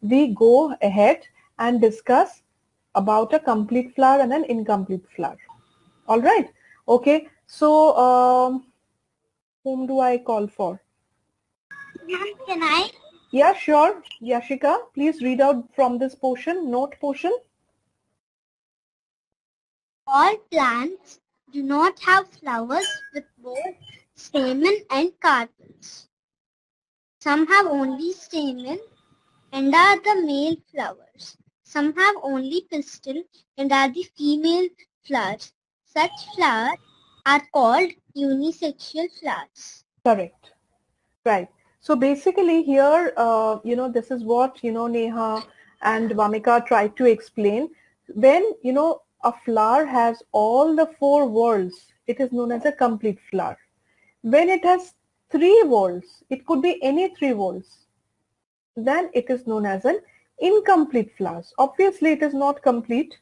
we go ahead and discuss about a complete flower and an incomplete flower. All right. Okay. So, whom do I call for? Ma'am, can I? Yeah, sure. Yashika, please read out from this portion, note portion. All plants do not have flowers with both stamen and carpels. Some have only stamen and are the male flowers. Some have only pistil and are the female flowers. Such flowers are called unisexual flowers. Correct. Right. So basically here, this is what, Neha and Vamika tried to explain. When, a flower has all the four whorls, it is known as a complete flower. When it has three whorls, it could be any three whorls, then it is known as an incomplete flower. Obviously, it is not complete,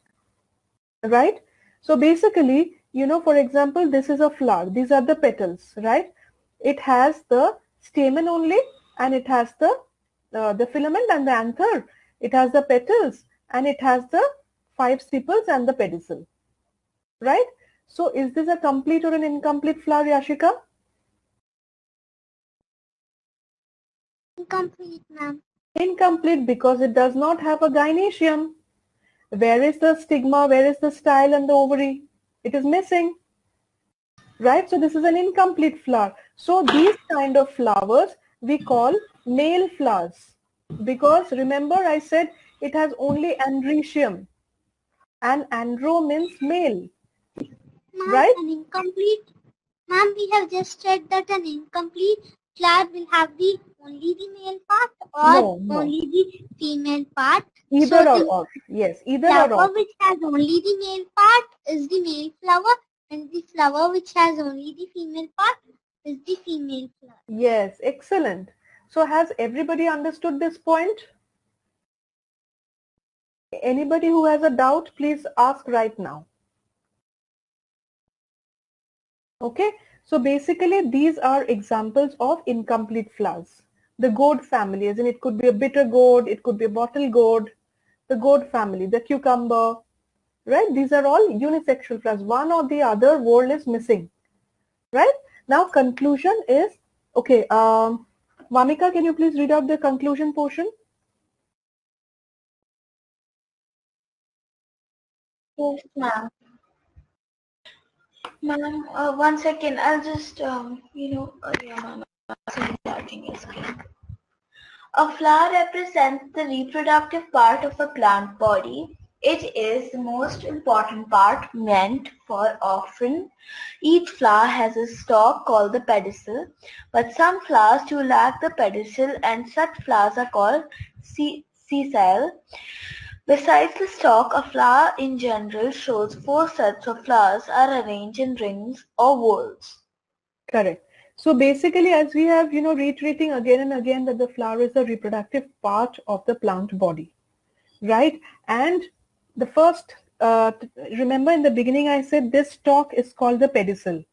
right? So basically, for example, this is a flower. These are the petals, right? It has the stamen only, and it has the filament and the anther. It has the petals, and it has the 5 sepals and the pedicel, right? So is this a complete or an incomplete flower, Yashika? Incomplete, ma'am. Incomplete because it does not have a gynoecium. Where is the stigma? Where is the style and the ovary? It is missing. Right? So this is an incomplete flower. So these kind of flowers we call male flowers. Because remember I said it has only androecium. And andro means male. Ma'am, Right? an incomplete. Ma'am, we have just said that an incomplete flower will have only the male part or No. only the female part. Either So or. Yes, either flower or. which has only the male part is the male flower, and the flower which has only the female part is the female flower. Yes, excellent. So has everybody understood this point? Anybody who has a doubt, please ask right now. Okay, so basically these are examples of incomplete flowers. The gourd family, as in it could be a bitter gourd, it could be a bottle gourd, the gourd family, the cucumber, right? These are all unisexual flowers. One or the other whorl is missing, right? Now conclusion is, okay, Vamika, can you please read out the conclusion portion? Yes, ma'am. Ma'am, 1 second. I'll just, yeah, ma'am. Starting is clear. A flower represents the reproductive part of a plant body. It is the most important part meant for often. Each flower has a stalk called the pedicel, but some flowers do lack the pedicel and such flowers are called sessile. Besides the stalk, a flower in general shows 4 sets of flowers are arranged in rings or whorls. Correct. So basically, as we have, reiterating again and again that the flower is the reproductive part of the plant body, right? And the first, remember in the beginning I said this stalk is called the pedicel.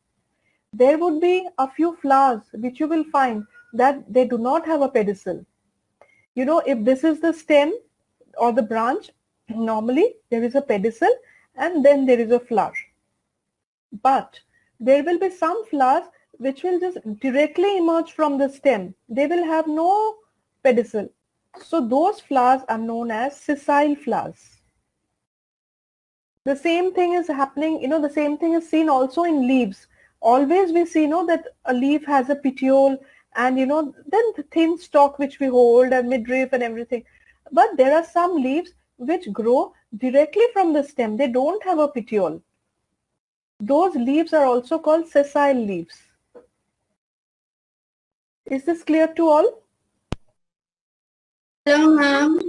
There would be a few flowers which you will find that they do not have a pedicel. If this is the stem or the branch, normally there is a pedicel and then there is a flower. But there will be some flowers which will just directly emerge from the stem. They will have no pedicel. So those flowers are known as sessile flowers. The same thing is happening, the same thing is seen also in leaves. Always we see, that a leaf has a petiole and, then the thin stalk which we hold and midrif and everything. But there are some leaves which grow directly from the stem. They don't have a petiole. Those leaves are also called sessile leaves. Is this clear to all? Hello, ma'am.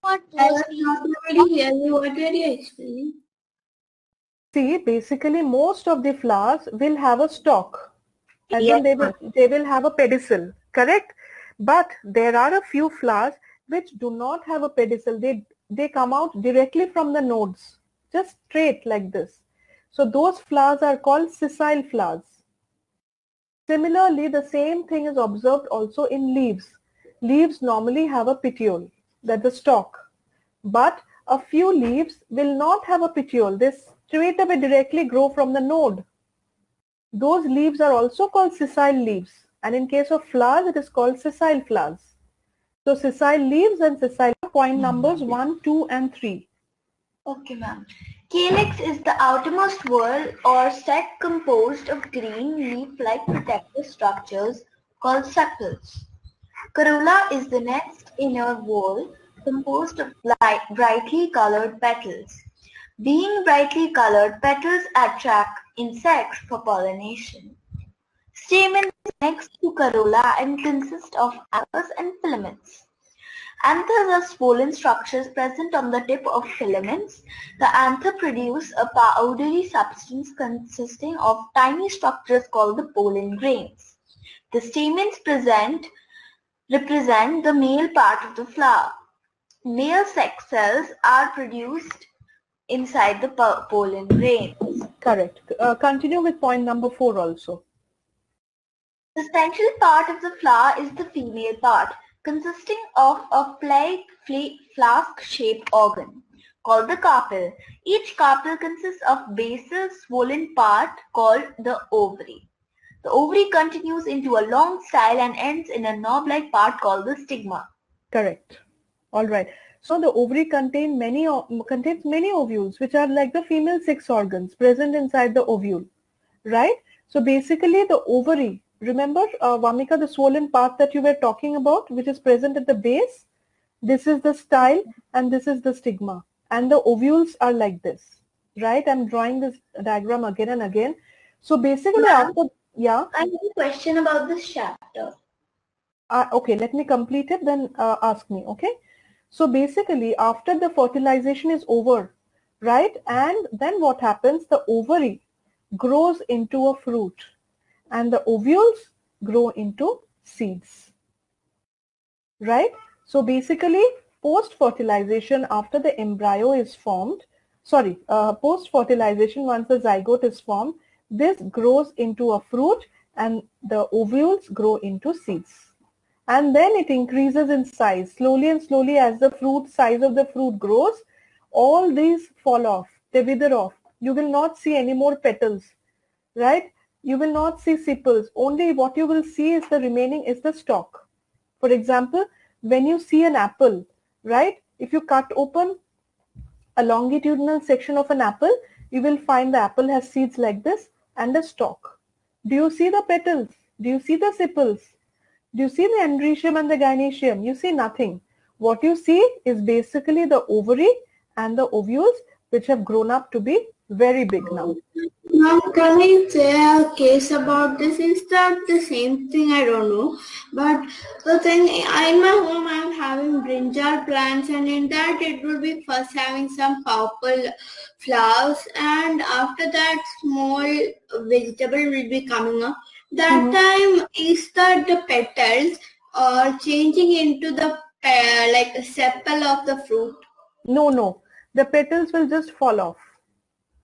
What I was was not able to hear you. What were you explaining? See, basically most of the flowers will have a stalk. As in they will have a pedicel, correct? But there are a few flowers which do not have a pedicel. They come out directly from the nodes, just straight like this. So those flowers are called sessile flowers. Similarly, the same thing is observed also in leaves. Leaves normally have a petiole. that's the stalk. But a few leaves will not have a petiole. They straight away directly grow from the node. Those leaves are also called sessile leaves. And in case of flowers, it is called sessile flowers. So sessile leaves and sessile point numbers 1, 2 and 3. Okay, ma'am. Calyx is the outermost whorl or sac composed of green leaf-like protective structures called sepals. Corolla is the next inner whorl composed of brightly colored petals. Being brightly colored, petals attract insects for pollination. Stamen is next to corolla and consist of anthers and filaments. Anthers are swollen structures present on the tip of filaments. The anther produce a powdery substance consisting of tiny structures called the pollen grains. The stamens represent the male part of the flower. Male sex cells are produced inside the pollen grains. Correct. Continue with point number 4 also. The central part of the flower is the female part, consisting of a flask-shaped organ called the carpel. Each carpel consists of basal swollen part called the ovary. The ovary continues into a long style and ends in a knob-like part called the stigma. Correct. All right. So the ovary contains many ovules, which are like the female sex organs present inside the ovule, right? So basically the ovary, remember Vamika, the swollen part that you were talking about, which is present at the base, this is the style and this is the stigma, and the ovules are like this, right? I'm drawing this diagram again and again. So basically after, yeah. I have a question about this chapter. Okay, let me complete it, then ask me, okay? So basically after the fertilization is over, right? And then what happens? The ovary grows into a fruit and the ovules grow into seeds, right? So basically post-fertilization, after the embryo is formed, post-fertilization, once the zygote is formed, this grows into a fruit and the ovules grow into seeds. And then it increases in size. Slowly and slowly as the size of the fruit grows, all these fall off, they wither off. You will not see any more petals, right? You will not see sepals. Only what you will see is the remaining is the stalk. For example, when you see an apple, right? If you cut open a longitudinal section of an apple, you will find the apple has seeds like this and a stalk. Do you see the petals? Do you see the sepals? Do you see the androecium and the gynoecium? You see nothing. What you see is basically the ovary and the ovules, which have grown up to be very big now. Now, can I say a case about this? Is that the same thing? I don't know. But the thing, in my home, I'm having brinjal plants, and in that it will be first having some purple flowers, and after that, small vegetable will be coming up. That time, is that the petals are changing into the like a sepal of the fruit? No. The petals will just fall off.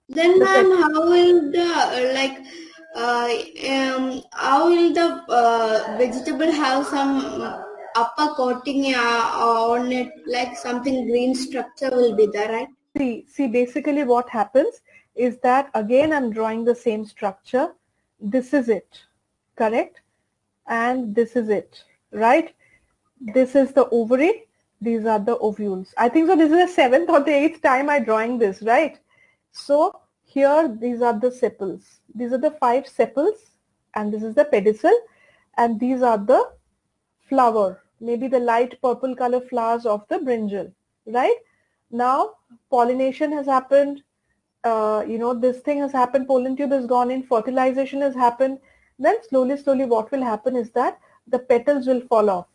Then, ma'am, how will the how will the vegetable have some upper coating on it, like something green structure will be there, right? See, basically what happens is that, again, I'm drawing the same structure. This is it, correct? And this is it, right? This is the ovary. These are the ovules. I think so this is the 7th or the 8th time I'm drawing this, right? So here, these are the sepals. These are the 5 sepals, and this is the pedicel, and these are the flower, maybe the light purple color flowers of the brinjal, right? Now, pollination has happened. This thing has happened. Pollen tube has gone in. Fertilization has happened. Then slowly, what will happen is that the petals will fall off.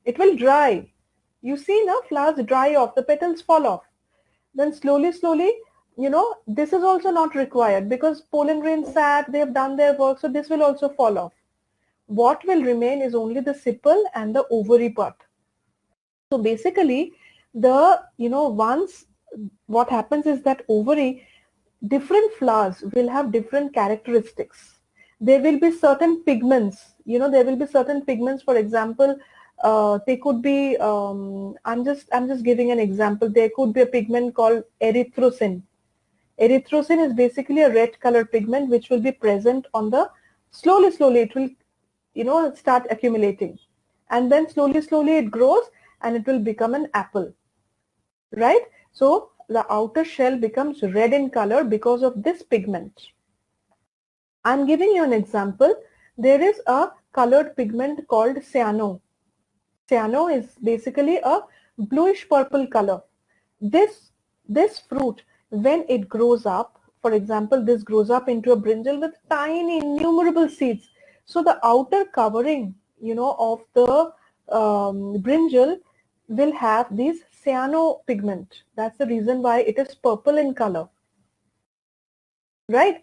It will dry. You see now, flowers dry off. The petals fall off. Then slowly, this is also not required because pollen grains sat, they have done their work, so this will also fall off. What will remain is only the sepal and the ovary part. So basically, once what happens is that ovary, different flowers will have different characteristics. There will be certain pigments, there will be certain pigments, for example, they could be, I'm just giving an example. There could be a pigment called erythrocin. Erythrocin is basically a red color pigment which will be present on the, slowly it will, start accumulating, and then slowly it grows and it will become an apple, right? So the outer shell becomes red in color because of this pigment. I'm giving you an example. There is a colored pigment called cyano. Cyano is basically a bluish purple color. This fruit, when it grows up, for example, this grows up into a brinjal with tiny innumerable seeds. So the outer covering, of the brinjal will have these cyano pigment. That's the reason why it is purple in color, right?